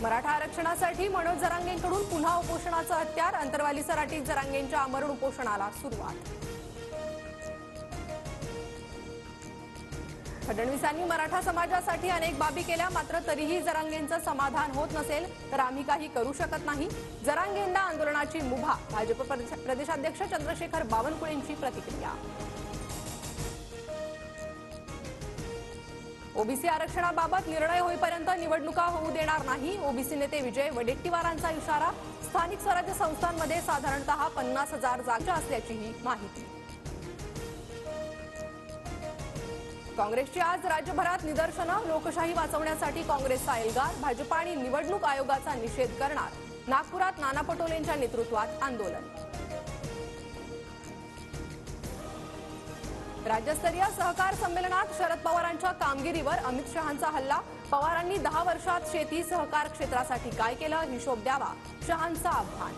मराठा आरक्षणासाठी मनोज जरांगेंकडून पुन्हा उपोषणाचं हत्यार. अंतरवाली सराटीत जरांगेंच्या आमरण उपोषणाला सुरुवात. फडणवीसांनी मराठा समाजासाठी अनेक बाबी केल्या, मात्र तरीही जरांगेंचं समाधान होत नसेल तर आम्ही काही करू शकत नाही. जरांगेंना आंदोलनाची मुभा. भाजप प्रदेशाध्यक्ष चंद्रशेखर बावनकुळेंची प्रतिक्रिया. ओबीसी आरक्षणाबाबत निर्णय होईपर्यंत निवडणुका होऊ देणार नाही. ओबीसी नेते विजय वडेट्टीवारांचा इशारा. स्थानिक स्वराज्य संस्थांमध्ये साधारणतः 50,000 जागा असल्याचीही माहिती. काँग्रेसची आज राज्यभरात निदर्शनं. लोकशाही वाचवण्यासाठी काँग्रेसचा एल्गार. भाजप आणि निवडणूक आयोगाचा निषेध करणार. नागपुरात नाना पटोलेंच्या नेतृत्वात आंदोलन. राज्यस्तरीय सहकार संमेलनात शरद पवारांच्या कामगिरीवर अमित शहांचा हल्ला. पवारांनी 10 वर्षात शेती सहकार क्षेत्रासाठी काय केलं, हिशोब द्यावा, शहांचं आव्हान.